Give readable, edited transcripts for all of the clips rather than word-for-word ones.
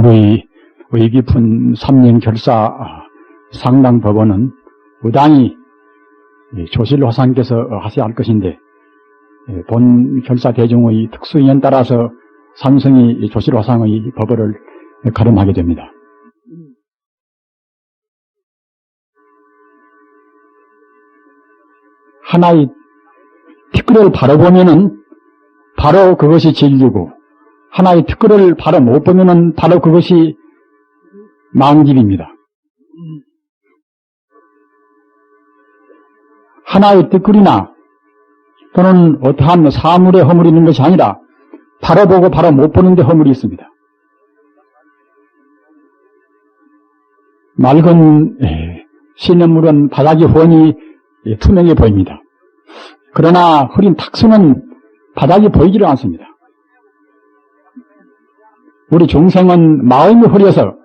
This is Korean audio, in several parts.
중국의 의깊은 삼년 결사 상당법원은 의당이 조실화상께서 하셔야 할 것인데, 본 결사 대종의 특수인연 따라서 산성이 조실화상의 법을 가름하게 됩니다. 하나의 티끌을 바로 보면은 바로 그것이 진리고, 하나의 티끌을 바로 못 보면은 바로 그것이 망집입니다. 하나의 티끌이나 또는 어떠한 사물에 허물이 있는 것이 아니라 바로 보고 바로 못 보는데 허물이 있습니다. 맑은 시냇물은 바닥이 훤히 투명해 보입니다. 그러나 흐린 탁수는 바닥이 보이지를 않습니다. 우리 중생은 마음이 흐려서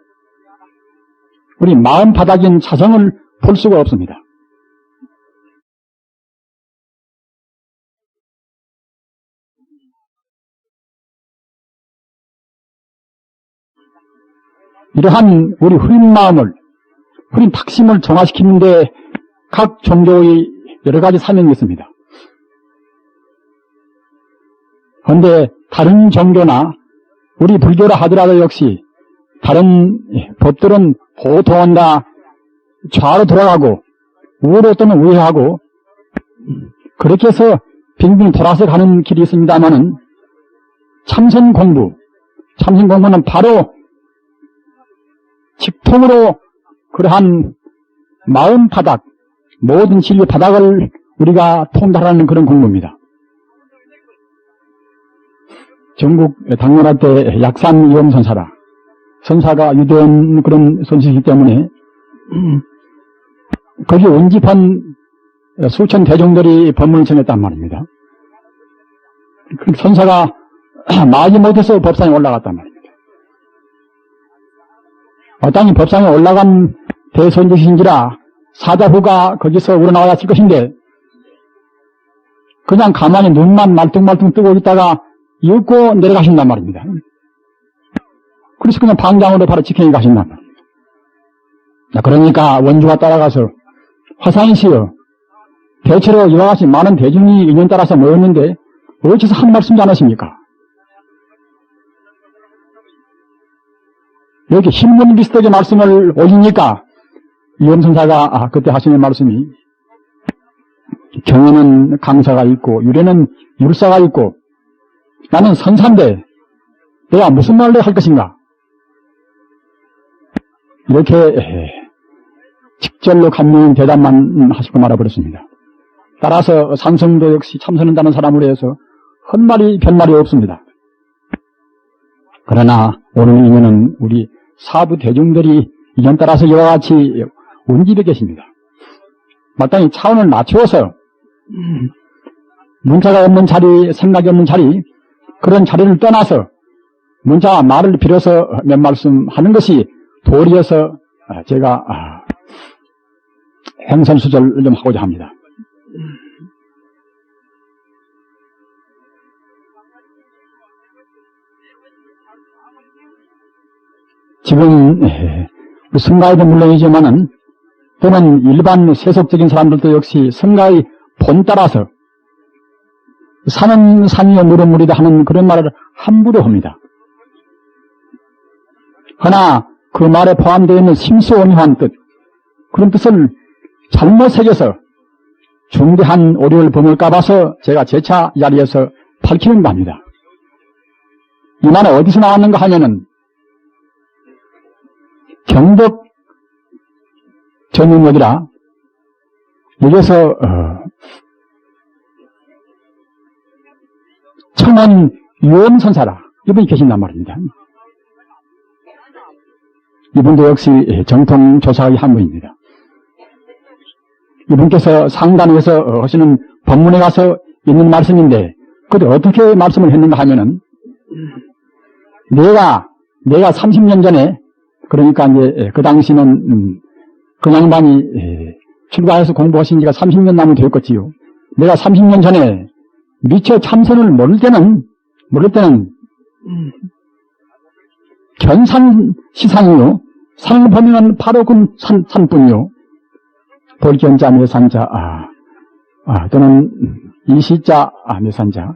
우리 마음 바닥인 사성을 볼 수가 없습니다. 이러한 우리 흐린 마음을, 흐린 탁심을 정화시키는데 각 종교의 여러 가지 사명이 있습니다. 그런데 다른 종교나 우리 불교라 하더라도 역시 다른 법들은 보통은 다 좌로 돌아가고 우로 또는 우회하고 그렇게 해서 빙빙 돌아서 가는 길이 있습니다만은 참선 공부는 바로 직통으로 그러한 마음 바닥, 모든 진리 바닥을 우리가 통달하는 그런 공부입니다. 전국 당나라 때 약산 이엄선사라, 선사가 유대한 그런 선지이기 때문에 거기 온집한 수천 대종들이 법문을 전했단 말입니다. 선사가 마지 못해서 법상에 올라갔단 말입니다. 마땅히 법상에 올라간 대선지신지라 사자후가 거기서 우러나왔을 것인데 그냥 가만히 눈만 말뚱말뚱 뜨고 있다가 읽고 내려가신단 말입니다. 그래서 그냥 방장으로 바로 직행에 가신단 말입니다. 그러니까 원주가 따라가서 화상이시여, 대체로 이와 같이 많은 대중이 인연 따라서 모였는데 어째서 한 말씀도 안 하십니까? 여기 신문 비슷하게 말씀을 올리니까 이엄선사가 그때 하시는 말씀이 경에는 강사가 있고 유래는 율사가 있고 나는 선사인데 내가 무슨 말을 할 것인가? 이렇게 직절로 감명인 대답만 하시고 말아버렸습니다. 따라서 산성도 역시 참선한다는 사람으로 해서 헛말이 변말이 없습니다. 그러나 오늘 인연은 우리 사부 대중들이 인연 따라서 이와 같이 운집에 계십니다. 마땅히 차원을 낮추어서 문자가 없는 자리, 생각이 없는 자리, 그런 자리를 떠나서 문자와 말을 빌어서 몇 말씀 하는 것이 도리여서 제가 행선수절을 좀 하고자 합니다. 지금 성가에도 물론이지만은 또는 일반 세속적인 사람들도 역시 성가의 본 따라서 산은 산이요 물은 물이다 하는 그런 말을 함부로 합니다. 그러나 그 말에 포함되어 있는 심수오묘한 뜻, 그런 뜻을 잘못 새겨서 중대한 오류를 범을까 봐서 제가 재차 이 자리에서 밝히는 겁니다. 이 말은 어디서 나왔는가 하면은 경덕 전문역이라 여기서 청원 유엄선사라 이분이 계신단 말입니다. 이분도 역시 정통조사의 한 분입니다. 이분께서 상단에서 하시는 법문에 가서 있는 말씀인데 그때 어떻게 말씀을 했는가 하면은 내가 30년 전에 그러니까 이제 그 당시는 그 양반이 출가해서 공부하신 지가 30년 남은 되었겠지요. 내가 30년 전에 미처 참선을 모를 때는 견산시상이요. 산을 보면 바로 그 산뿐이요. 볼견자 묘산자 또는 이시자 묘산자.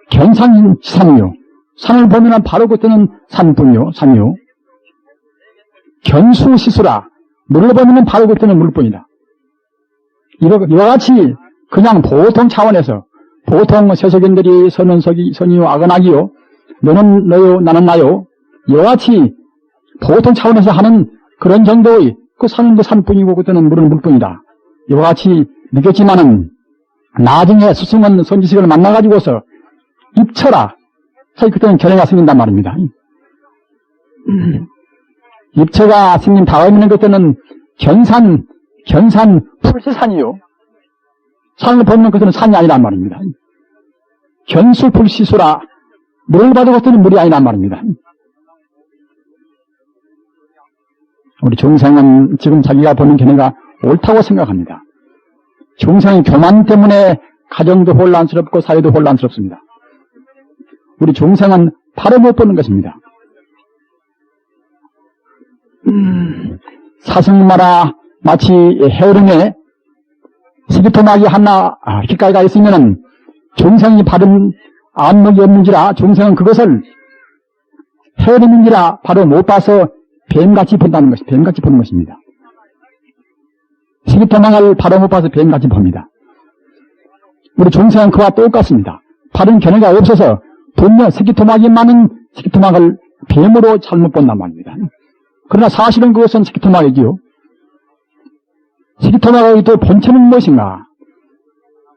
견산시상이요. 산을 보면 바로 그때는 산뿐이요. 산이요. 견수시수라. 물을 보면 바로 그때는 물뿐이다. 이와 같이 그냥 보통 차원에서 보통 세속인들이 선은 선이요 악은 악이요 너는 너요 나는 나요 이와 같이 보통 차원에서 하는 그런 정도의 그 산은 그 산뿐이고 그때는 물은 물뿐이다. 이와 같이 느꼈지만은 나중에 스승은 선지식을 만나가지고서 입처라. 사실 그때는 견해가 생긴단 말입니다. 입처가 생긴 다음에는 그때는 견산 풀시산이요. 산을 보면 그때는 산이 아니란 말입니다. 견수풀시수라. 물을 봐도 그때는 물이 아니란 말입니다. 우리 중생은 지금 자기가 보는 견해가 옳다고 생각합니다. 중생의 교만 때문에 가정도 혼란스럽고 사회도 혼란스럽습니다. 우리 중생은 바로 못 보는 것입니다. 사승마라 마치 해오름에 시기토막이 하나 깃가위가 있으면은 중생이 바른 안목이 없는지라 중생은 그것을 해오름인지라 바로 못 봐서 뱀같이 본다는 것이 뱀같이 보는 것입니다. 시기토막을 바로 못 봐서 뱀같이 봅니다. 우리 중생은 그와 똑같습니다. 바른 견해가 없어서 분명 시기토막이 많은 시기토막을 뱀으로 잘못 본단 말입니다. 그러나 사실은 그것은 시기토막이지요. 시기토막의 또 본체는 무엇인가?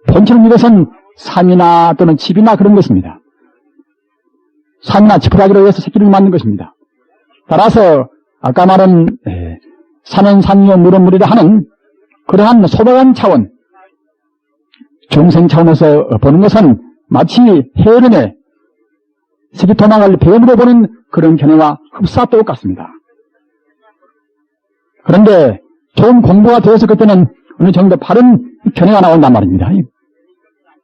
본체는 이것은 삶이나 또는 집이나 그런 것입니다. 삶이나 지푸라기로 해서 새끼를 만든 것입니다. 따라서 아까 말한 산은 산이요 물은 물이라 하는 그러한 소박한 차원, 중생 차원에서 보는 것은 마치 해름에 시기토막을 뱀으로 보는 그런 견해와 흡사 똑같습니다. 그런데 좋은 공부가 되어서 그때는 어느 정도 바른 견해가 나온단 말입니다.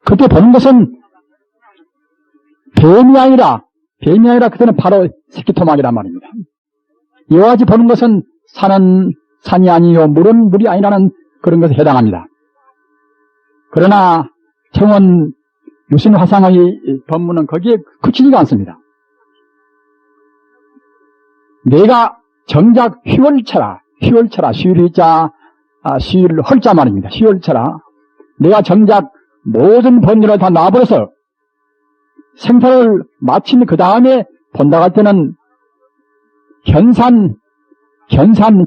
그때 보는 것은 뱀이 아니라 그때는 바로 시기토막이란 말입니다. 이와 같이 보는 것은 산은 산이 아니요 물은 물이 아니라는 그런 것에 해당합니다. 그러나 청원 유신화상의 법문은 거기에 그치지가 않습니다. 내가 정작 휘월처라 휘율자 휘율 헐자 말입니다. 휘월처라 내가 정작 모든 번뇌를 다 놔버려서 생사를 마친 그 다음에 본다 할 때는 견산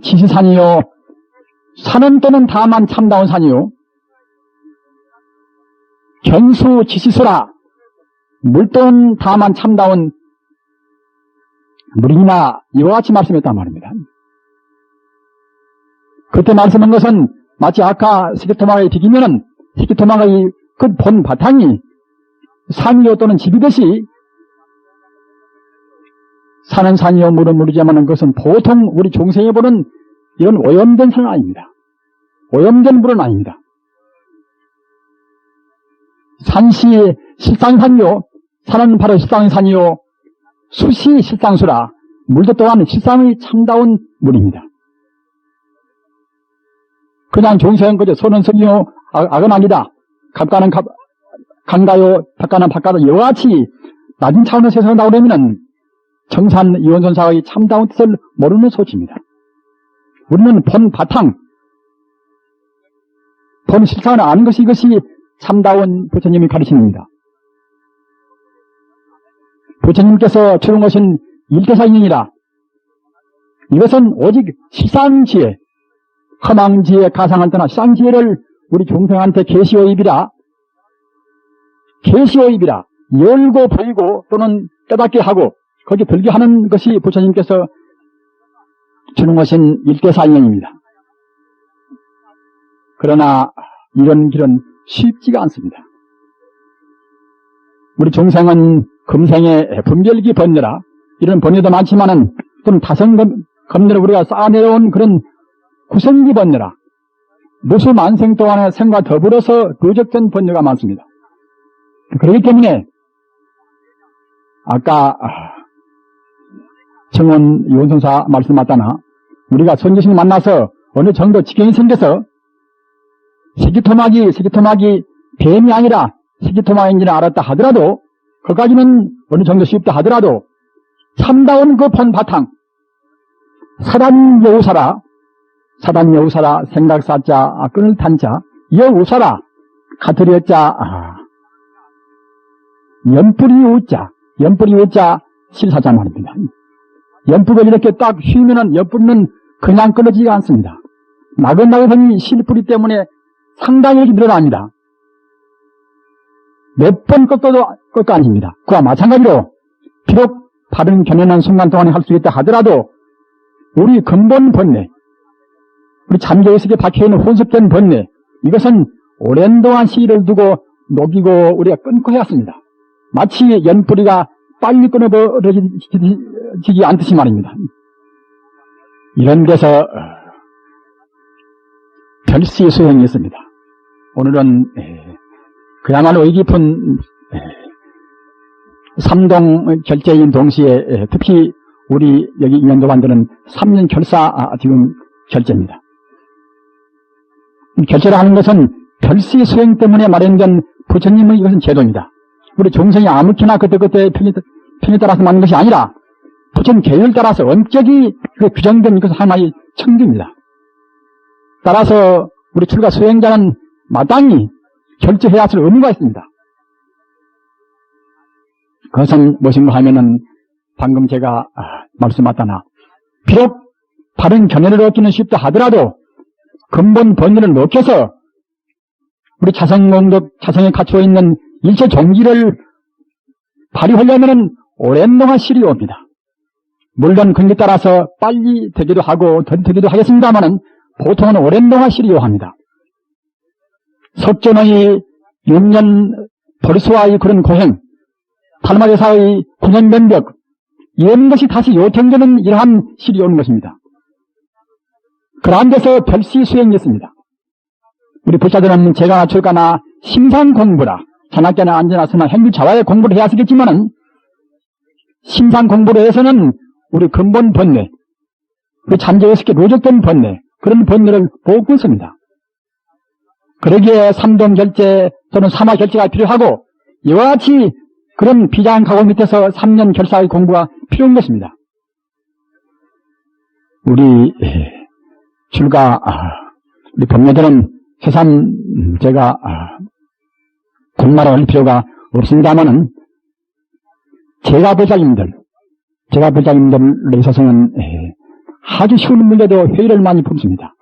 지시산이요 산은 또는 다만 참다운 산이요 견수 지시수라 물돈 다만 참다운 물이나 이와 같이 말씀했단 말입니다. 그때 말씀한 것은 마치 아까 시기토막에 비기면은 시기토막의 그 본 바탕이 산이요 또는 집이듯이 산은 산이요 물은 물이지만 그것은 보통 우리 중생이 보는 이런 오염된 산은 아닙니다. 오염된 물은 아닙니다. 산시 실상산이요 산은 바로 실상산이요 수시 실상수라 물도 또한 실상의 참다운 물입니다. 그냥 중생은 그저 선은 선이요 악은 악이다. 갑가는 강가요 박가는 박가다 이와 같이 낮은 차원에서 세상에 나오려면 정산 이원선사의 참다운 뜻을 모르는 소치입니다. 우리는 본 바탕 본 실상을 아는 것이 이것이 참다운 부처님이 가르칩니다. 부처님께서 주는 것은 일대사인이라 이것은 오직 실상지혜 허망지혜 가상을 떠나 실상지혜를 우리 중생한테 계시오입이라 열고 보이고 또는 깨닫게 하고 거기에 들게 하는 것이 부처님께서 주는 것은 일대사인입니다. 그러나 이런 길은 쉽지가 않습니다. 우리 중생은 금생에 분별기 번뇌라 이런 번뇌도 많지만은 또는 다성검뇌를 우리가 쌓아내려온 그런 구생기 번뇌라 무수 만생 동안의 생과 더불어서 누적된 번뇌가 많습니다. 그렇기 때문에 아까 정원 이원선사 말씀 맞다나 우리가 선지식 만나서 어느 정도 지경이 생겨서 세기토막이 뱀이 아니라 세기토막인지는 알았다 하더라도 그까지는 어느 정도 쉽다 하더라도 참다운 그 본 바탕 사단 여우사라 생각사자 끈을 탄자 여우사라 가트리었자 연뿌리 우자 실사자 말입니다. 연뿌가 이렇게 딱 휘면은 연뿌리는 그냥 끊어지지가 않습니다. 나긋나긋하니 실뿌리 때문에 상당히 이렇게 늘어납니다. 몇 번 꺾어도 꺾어 아닙니다. 그와 마찬가지로 비록 바른 견연한 순간 동안에 할 수 있다 하더라도 우리 근본 번뇌, 우리 잠재의식에 박혀있는 혼습된 번뇌, 이것은 오랜 동안 시일을 두고 녹이고 우리가 끊고 해왔습니다. 마치 연뿌리가 빨리 끊어버려지지 않듯이 말입니다. 이런 데서 별시 수행이 있습니다. 오늘은 그야말로 의기 깊은 삼동 결제인 동시에 특히 우리 여기 인연도반들은 3년 결사 지금 결제입니다. 결제를 하는 것은 별시 수행 때문에 마련된 부처님의 이것은 제도입니다. 우리 종성이 아무렇게나 그때그때 편에 따라서 맞는 것이 아니라 부처님 계율 따라서 엄격히 규정된 이것은 하나의 청규입니다. 따라서 우리 출가 수행자는 마땅히 결제해야 할 의무가 있습니다. 그것은 무엇인가 하면은 방금 제가 말씀하다나 비록 바른 견해를 얻기는 쉽다 하더라도 근본 본의를 놓쳐서 우리 자성에 갖추어 있는 일체 종기를 발휘하려면 오랜 동안 실이 옵니다. 물론 근기 따라서 빨리 되기도 하고 덜 되기도 하겠습니다만은 보통은 오랜 동안 실이 요합니다. 석전의 6년 벌수와의 그런 고행, 탈마대사의 9년 면벽, 이런 것이 다시 요청되는 이러한 실이 오는 것입니다. 그러한 데서 별시 수행이 있습니다. 우리 불자들은 제가나 출가나 심상 공부라, 자나깨나 안전하서나 행주자와의 공부를 해야 하겠지만은 심상 공부를 해서는 우리 근본 번뇌, 우리 잠재의식에 로적된 번뇌, 그런 번뇌를 보고 끊습니다. 그러기에 삼동 결제 또는 삼화 결제가 필요하고 이와 같이 그런 비장 각오 밑에서 3년 결사의 공부가 필요한 것입니다. 우리 출가 우리 법녀들은 세상 제가 군말을 할 필요가 없습니다만은 제가 부장님들에 있어서는 아주 쉬운 문제도 회의를 많이 품습니다.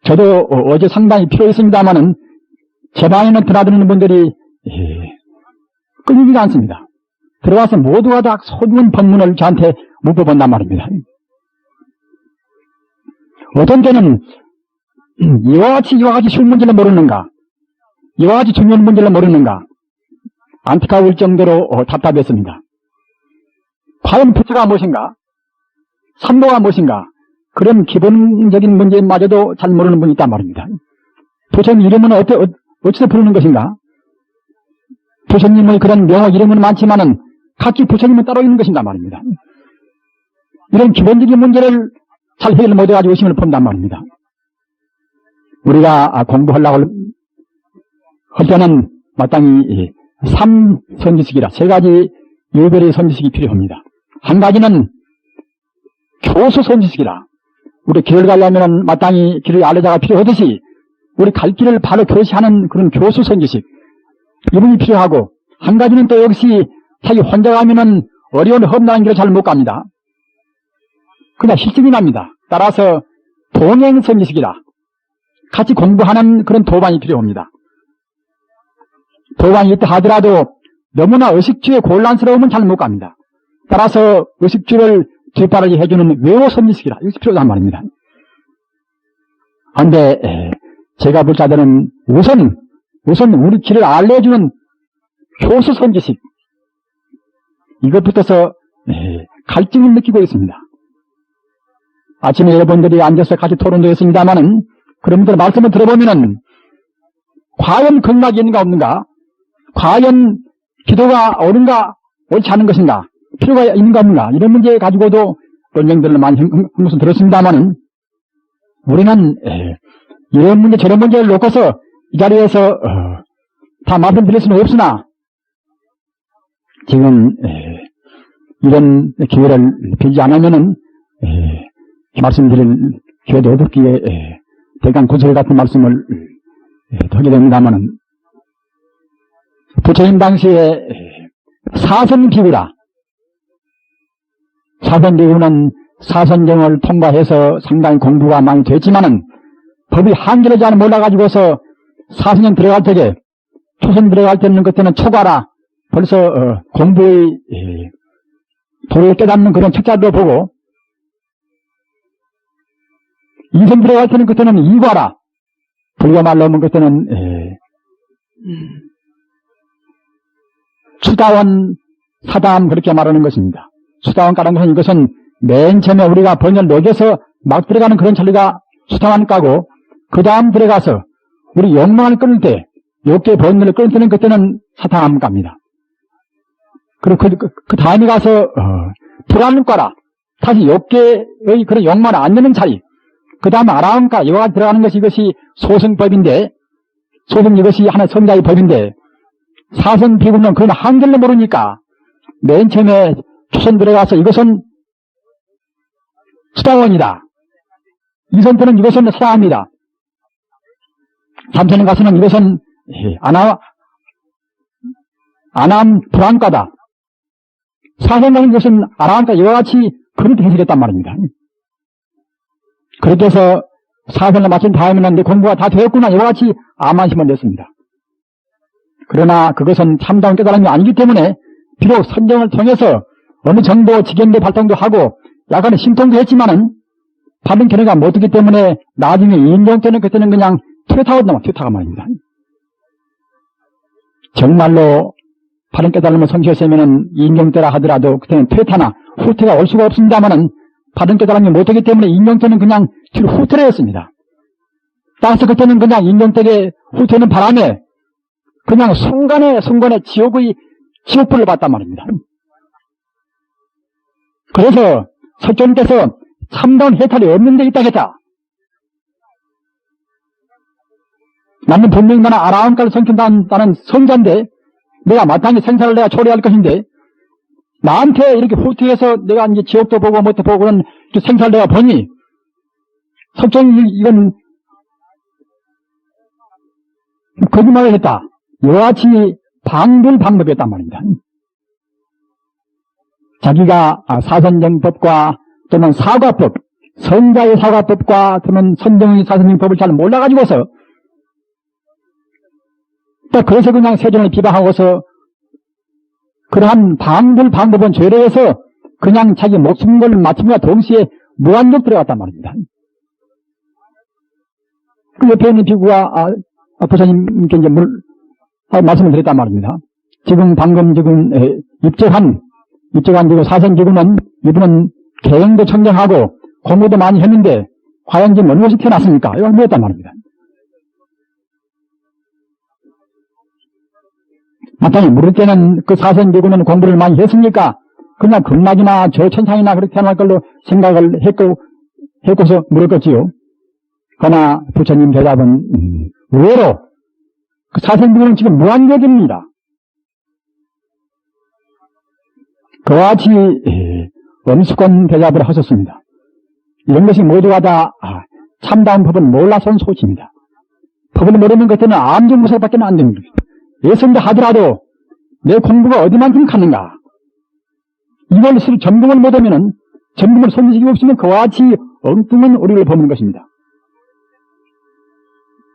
저도 어제 상당히 필요했습니다만은 제 방에는 드나드는 분들이 끊이지가 않습니다. 들어와서 모두가 다 소중한 법문을 저한테 묻어본단 말입니다. 어떤 때는 이와 같이 쉬운 문제를 모르는가, 이와 같이 중요한 문제를 모르는가 안타까울 정도로 답답했습니다. 과연 부처가 무엇인가, 삼도가 무엇인가, 그런 기본적인 문제마저도 잘 모르는 분이 있단 말입니다. 부처님 이름은 어디서 부르는 것인가? 부처님의 그런 명호 이름은 많지만은 각기 부처님은 따로 있는 것인단 말입니다. 이런 기본적인 문제를 잘 해결 못해가지고 의심을 품단 말입니다. 우리가 공부하려고 할 때는 마땅히 3선지식이라 3가지 유별의 선지식이 필요합니다. 한 가지는 교수 선지식이라, 우리 길을 가려면 마땅히 길을 알려자가 필요하듯이 우리 갈 길을 바로 교시하는 그런 교수 선지식, 이분이 필요하고, 한 가지는 또 역시 자기 혼자 가면은 어려운 험난한 길을 잘 못 갑니다. 그냥 실증이 납니다. 따라서 동행 선지식이라 같이 공부하는 그런 도반이 필요합니다. 도반이 있다 하더라도 너무나 의식주의 곤란스러우면 잘 못 갑니다. 따라서 의식주를 뒷바라지 해주는 외호 선지식이라 이것이 필요하단 말입니다. 그런데 제가 볼 자들은 우선 우리 길을 알려주는 교수 선지식, 이것부터서 갈증을 느끼고 있습니다. 아침에 여러분들이 앉아서 같이 토론도 했습니다마는 그런 분들 말씀을 들어보면은 과연 극락이 있는가 없는가, 과연 기도가 옳은가 옳지 않은 것인가, 필요가 있는가 없는가, 이런 문제 가지고도 논쟁들을 많이 한 것을 들었습니다만은 우리는 이런 문제 저런 문제를 놓고서 이 자리에서 다 말씀드릴 수는 없으나 지금 이런 기회를 빌지 않으면은 말씀드릴 기회도 없기에 대강 구설 같은 말씀을 하게 됩니다만은 부처님 당시에 사선기구라. 사선기구는 사선정을 통과해서 상당히 공부가 많이 됐지만은 법이 한계를 잘 몰라가지고서 사선정 들어갈 때에 초선 들어갈 때는 그때는 초과라. 벌써 공부의 도를 깨닫는 그런 책자도 보고 이선 들어갈 때는 그때는 이과라. 불과 말로 하면 그때는 수다원 사담 그렇게 말하는 것입니다. 수다원가라는 것은 이것은 맨 처음에 우리가 번열 녹여서 막 들어가는 그런 자리가 수다원가고 그 다음 들어가서 우리 욕망을 끊을 때 욕계 번열을 끊을 때는 그때는 사담가입니다. 그리고 그 다음에 가서 불안과라. 다시 욕계의 그런 욕망을 안 내는 자리. 그 다음에 아라함과 이와 같이 들어가는 것이 이것이 소승법인데 소승 이것이 하나의 성자의 법인데 사선 비구는 그런 한결로 모르니까 맨 처음에 초선 들어가서 이것은 수다원이다. 이선 때는 이것은 사담이다. 삼선에 가서는 이것은 아남 불안과다. 사선 가는 것은 아라함과 이와 같이 그렇게 해석했단 말입니다. 그렇게 해서 사선을 마친 다음에는 내 공부가 다 되었구나 이와 같이 암만심을 냈습니다. 그러나 그것은 참다운 깨달음이 아니기 때문에 비록 선정을 통해서 어느 정도 지견도 발동도 하고 약간의 심통도 했지만은 받은 견해가 못했기 때문에 나중에 인용 때는 그때는 그냥 퇴타가 말입니다. 정말로 바른 깨달음을 성취했으면은 인용 때라 하더라도 그때는 퇴타나 후퇴가 올 수가 없습니다만은 바른 깨달음이 못하기 때문에 인용 때는 그냥 뒤로 후퇴를 했습니다. 따라서 그때는 그냥 인용 때에 후퇴는 바람에 그냥 순간에 지옥불을 봤단 말입니다. 그래서 설조님께서 참다운 해탈이 없는 데 있다 했다. 나는 분명히 나는 아라함까지 성취한다는 성자인데 내가 마땅히 생사를 내가 초래할 것인데 나한테 이렇게 후퇴해서 내가 이제 지옥도 보고 뭣도 보고 그런 생사를 내가 보니 설조님 이건 거짓말을 했다. 이와 같이 방불 방법이었단 말입니다. 자기가 사선정법과 또는 사과법, 선자의 사과법과 또는 선정의 사선정법을 잘 몰라가지고서 또 그래서 그냥 세존을 비방하고서 그러한 방불 방법은 죄로 해서 그냥 자기 목숨을 마침과 동시에 무한적 들어갔단 말입니다. 그 옆에 있는 비구가 부처님께 이제 말씀을 드렸단 말입니다. 지금 입적한 지금 사선지구는 이분은 개형도 청정하고 공부도 많이 했는데 과연 지금 어느 곳에 태어났습니까? 이걸 물었단 말입니다. 마땅히 물을 때는 그 사선지구는 공부를 많이 했으니까 그냥 극락이나 저 천상이나 그렇게 태어날 걸로 생각을 했고서 물었겠지요. 그러나 부처님 대답은 의외로 그 사선지구는 지금 무한력입니다. 그와 같이 엄숙한 대답을 하셨습니다. 이런 것이 모두가 다 참다운 법은 몰라서 온 소치입니다. 법을 모르는 것들은 암정무사밖에 안 됩니다. 예선도 하더라도 내 공부가 어디만큼 가는가. 이걸 점검을 못하면은 점검을 손질이 없으면 그와 같이 엉뚱한 오류를 범는 것입니다.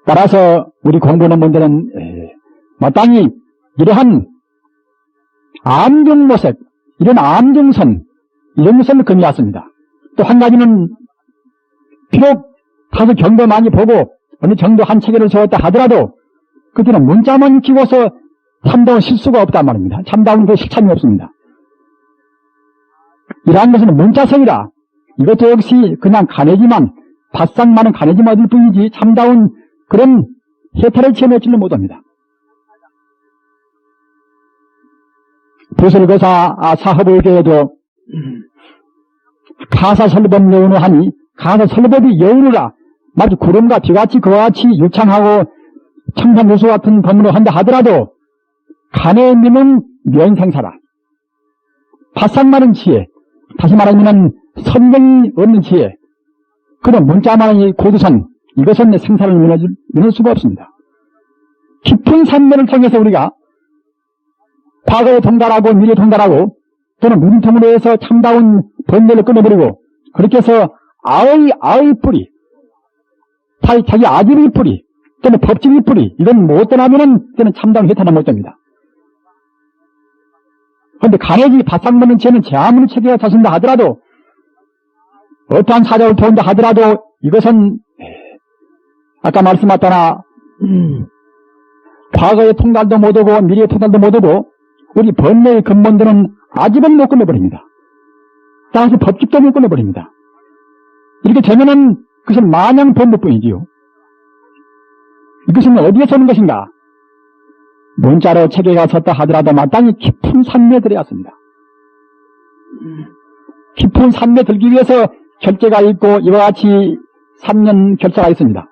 따라서 우리 공부하는 분들은 마땅히 이러한 암정모색, 이런 암정선, 이런 것을 금이었습니다. 또 한 가지는 비록 가서 경도 많이 보고 어느 정도 한 체계를 세웠다 하더라도 그때는 문자만 익히고서 참다운 실수가 없단 말입니다. 참다운 그 실참이 없습니다. 이러한 것은 문자성이라 이것도 역시 그냥 가내지만 바싹 많은 가내지만일 뿐이지 참다운 그런 해탈을 체험했지는 못합니다. 부설거사 사허불교에도 가사설법 여운하니 가사설법이 여운이라 마치 구름과 비같이 그와 같이 유창하고 청산유수 같은 법문을 한다 하더라도 간에 있는 면생사라. 바싹 마른 지혜, 다시 말하면 선명이 없는 지혜, 그런 문자만의 고두선, 이것은 생사를 면할 수가 없습니다. 깊은 산면을 통해서 우리가 과거에 통달하고 미래에 통달하고 또는 문통으로 해서 참다운 번뇌를 끊어버리고 그렇게 해서 아의 뿌리, 자기 아집의 뿌리 또는 법칙의 뿌리 이건 못 떠나면은 저는 참다운 회탄을 못 됩니다. 그런데 간해지 바싹 먹는 죄는 제 아무리 체계가 자신다 하더라도 어떠한 사정을 도운다 하더라도 이것은 아까 말씀하셨다나 과거의 통달도 못하고 미래의 통달도 못하고 우리 번뇌의 근본들은 아집은 못 끊어버립니다. 따라서 법칙도 못 끊어버립니다. 이렇게 되면은 그것은 마냥 번뇌뿐이지요. 이것은 어디에서 오는 것인가? 문자로 체계가 섰다 하더라도 마땅히 깊은 산매에 들어왔습니다. 깊은 산매에 들기 위해서 결제가 있고 이와 같이 3년 결사가 있습니다.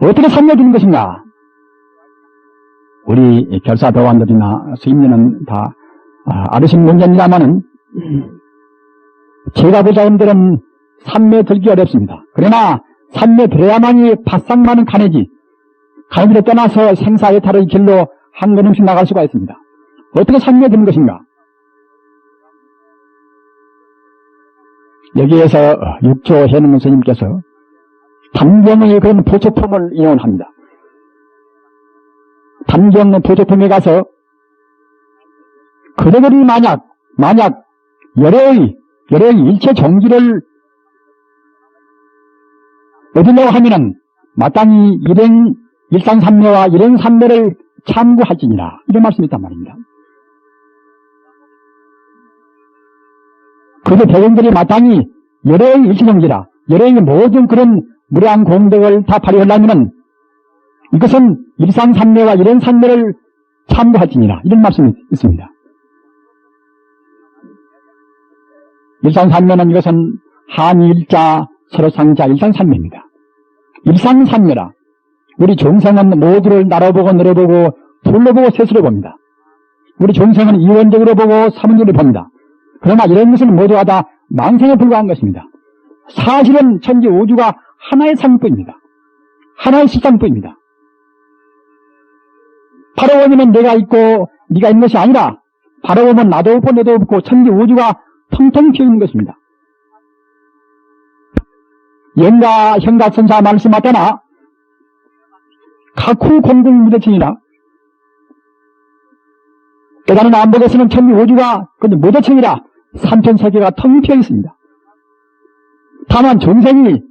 어떻게 산매에 드는 것인가? 우리 결사 도관들이나 스님들은 다 아르신 문제입니다만은 제가 보자님들은 산매에 들기 어렵습니다. 그러나 산매에 들어야만이 바싹 많은 간해지 간해지를 떠나서 생사해탈의 길로 한 걸음씩 나갈 수가 있습니다. 어떻게 산매에 드는 것인가? 여기에서 육조 해능 스님께서 단경의 그런 보초품을 인용합니다. 단경 보초품에 가서 그대들이 만약 열애의 일체 정기를 얻으려고 하면은 마땅히 일상삼매와 일행삼매를 참고할지니라 이런 말씀이 있단 말입니다. 그들 대중들이 마땅히 열애의 일체 정기라 열애의 모든 그런 무량 공덕을 다 발휘하려면은 이것은 일상삼매와 일행삼매를 참고할지니라 이런 말씀이 있습니다. 일상삼매는 이것은 한일자 서로상자 일상삼매입니다. 일상삼매라 우리 종생은 모두를 나눠보고 늘어보고 둘러보고 셋으로 봅니다. 우리 종생은 이원적으로 보고 삼원적으로 봅니다. 그러나 이런 것은 모두가 다 망상에 불과한 것입니다. 사실은 천지 우주가 하나의 상뿐입니다. 하나의 실상뿐입니다. 바로 보면 내가 있고 네가 있는 것이 아니라 바로 보면 나도 없고 너도 없고 천지 우주가 통통 튀어 있는 것입니다. 영가 현가 선사 말씀하잖아 각후 공공 무대천이라 깨달은 안목에서는 천지 우주가 무대천이라 삼천세계가 텅 튀어 있습니다. 다만 중생이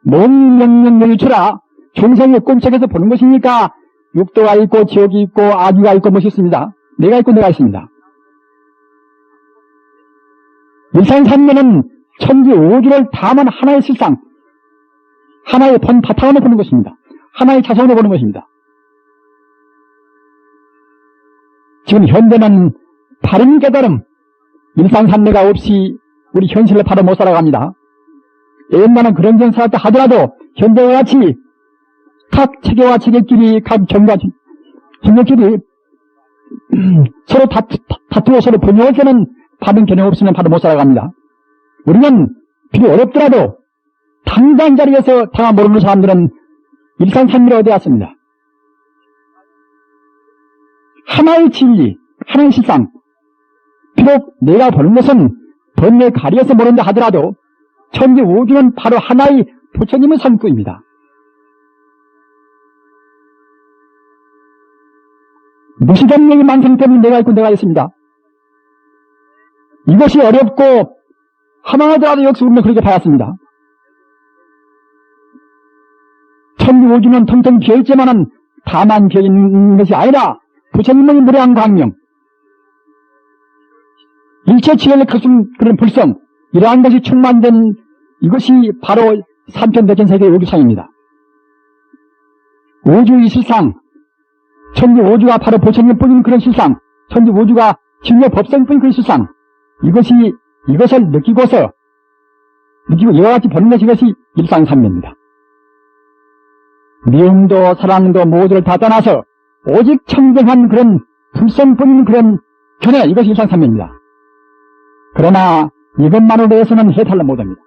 몸명령유추라 중생의 꿈속에서 보는 것이니까 육도가 있고 지옥이 있고 아귀가 있고 무엇이 있습니다. 내가 있고 내가 있습니다. 일상삼매는 천지 우주를 다만 하나의 실상 하나의 본 바탕으로 보는 것입니다. 하나의 자성으로 보는 것입니다. 지금 현대는 바른 깨달음 일상삼매가 없이 우리 현실을 바로 못 살아갑니다. 옛날은 그런 전 살았다 하더라도 현대와 같이 각 체계와 체계끼리 각 경과 경력끼리 서로 다투어 서로 분열할 때는 바른 개념 없으면 바로 못 살아갑니다. 우리는 비록 어렵더라도 당장 자리에서 당한 모르는 사람들은 일상삼매를 얻어왔습니다. 하나의 진리, 하나의 실상. 비록 내가 보는 것은 번뇌 가리에서 모른다 하더라도 천지 우주는 바로 하나의 부처님의 삶뿐입니다. 무시경력의 만성 때문에 내가 있고 내가 있습니다. 이것이 어렵고 하나하더라도 역시 우리는 그렇게 봐왔습니다. 천지 우주는 텅텅 비어있지만은 다만 비어있는 것이 아니라 부처님의 무량 광명 일체 지혜의 그런 불성 이러한 것이 충만된 이것이 바로 삼천대천세계의 우주상입니다. 우주의 실상 천지 우주가 바로 부처님 뿐인 그런 실상 천지 우주가 진료 법성뿐인 그런 실상 이것을 느끼고 이와 같이 보는 것이 이것이 일상산매입니다. 미움도 사랑도 모두를 다 떠나서 오직 청정한 그런 불성뿐인 그런 견해, 이것이 일상산매입니다. 그러나 이것만으로 해서는 해탈을 못합니다.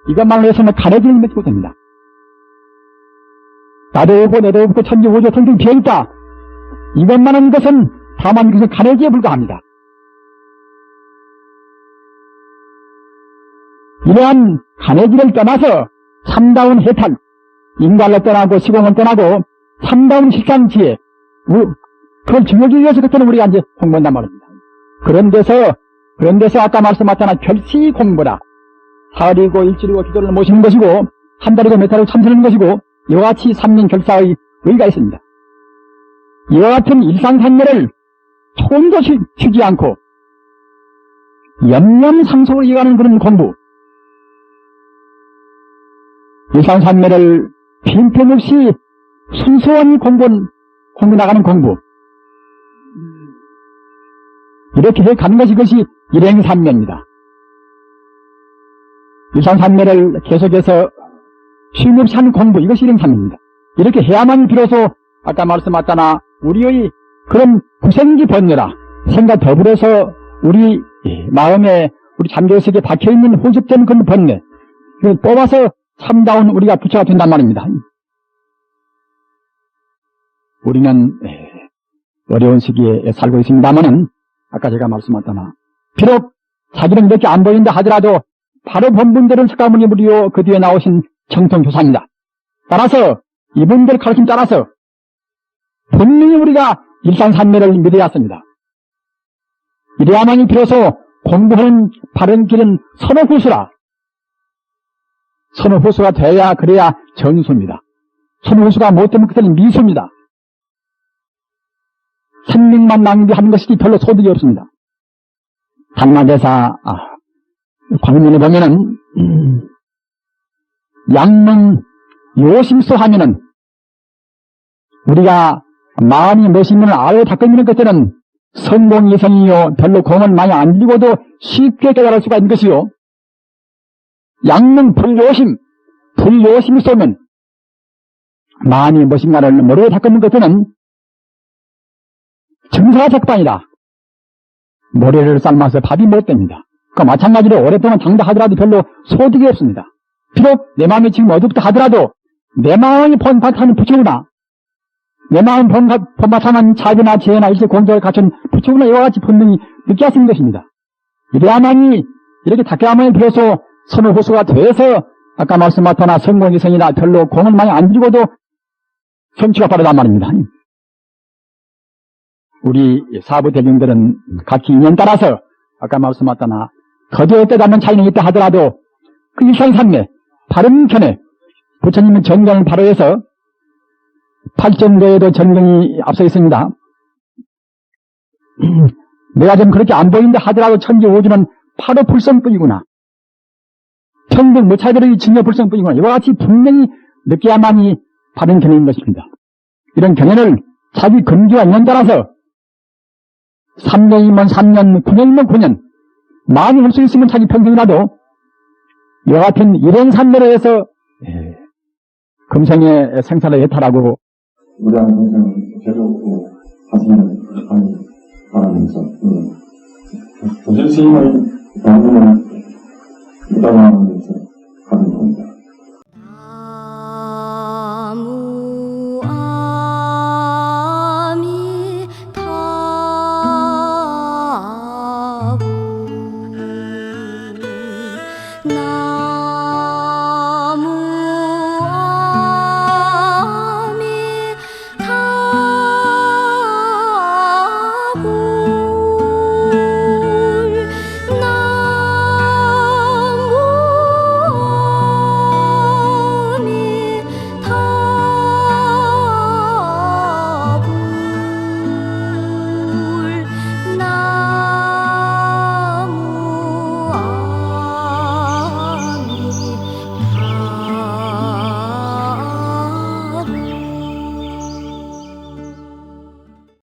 이것만으로 해서는 가려지를 맺지 못합니다. 나도 없고 내도 없고 천지 우주 통증 비어있다. 이것만한 것은 다만 그것은 가려지에 불과합니다. 이러한 가내지를 떠나서 참다운 해탈, 인간을 떠나고 시공을 떠나고 참다운 실상지혜, 그걸 증명하기 위해서 그때는 우리가 이제 공부한단 말입니다. 그런 데서 아까 말씀하셨잖아, 결시 공부라. 사흘이고 일주일이고 기도를 모시는 것이고, 한 달이고 몇 달이고 참선하는 것이고, 이와 같이 3년 결사의 의의가 있습니다. 이와 같은 일상산매를 조금도 쉬지 않고, 염려상속으로 이어가는 그런 공부, 일상산매를 빈틈없이 순수한 공부 나가는 공부, 이렇게 해 가는 것이 그것이 일행산매입니다. 일상산매를 계속해서 쉼없이 하는 공부, 이것이 일행산매입니다. 이렇게 해야만 비로소 아까 말씀하셨잖아, 우리의 그런 구생기 번뇌라 생각 더불어서 우리 마음에 우리 잠재의식에 박혀있는 혼습된 그런 번뇌, 뽑아서 참다운 우리가 부처가 된단 말입니다. 우리는 어려운 시기에 살고 있습니다만은 아까 제가 말씀하셨잖아, 비록 자기는 이렇게 안 보인다 하더라도 바로 본분들은 석가모니 무리요 그 뒤에 나오신 정통교사입니다. 따라서 이분들 가르침 따라서 분명히 우리가 일상산매를 믿어야 합니다. 이래야만이 비로소 공부하는 바른 길은 선호후수라. 선호후수가 돼야 그래야 정수입니다. 선호후수가 못되면 그때는 미수입니다. 생명만 낭비하는 것이지 별로 소득이 없습니다. 단마대사 광면에 보면은 양능 요심소 하면은 우리가 마음이 멋있는 아래 닦으면 그때는 성공이성이요 별로 공을 많이 안 들이고도 쉽게 깨달을 수가 있는 것이요. 양능 불요심이 쏘면 마음이 멋있나를 모르게 닦는 것들은 증사적반이다. 모래를 삶아서 밥이 못 됩니다. 그 마찬가지로 오랫동안 장다하더라도 별로 소득이 없습니다. 비록 내 마음이 지금 어둡다 하더라도 내 마음이 본바탕은 부처구나. 내 마음 본바탕은 자비나 지혜나 일체 공덕을 갖춘 부처구나. 이와 같이 분명히 느껴야 쓰는 것입니다. 이래야만이 이렇게 닦여야만이 비로소 선호후수가 돼서 아까 말씀하셨나 성공이성이나 별로 공을 많이 안 들이고도 성취가 빠르단 말입니다. 우리 사부 대중들은 각기 인연 따라서 아까 말씀하셨나 거저 때다면 차이는 있다 하더라도 그 일상산매 바른 견해 부처님은 정경을 바로 해서 8정도에도 정경이 앞서 있습니다. 내가 좀 그렇게 안 보인다 하더라도 천지 우주는 바로 불성뿐이구나. 평등 무차별의 증여 불성뿐이구나. 이와 같이 분명히 느껴야만이 바른 견해인 것입니다. 이런 견해를 자기 근기와 인연 따라서 3년이면 3년, 9년이면 9년, 많이 할 수 있으면 자기 평생이라도 이와 같은 일행산매로 해서 금생의 생사를 해탈하고 무량 공생 계속 하시는 바라면서 조실 스님의 방문을 따라하면서 하는 겁니다.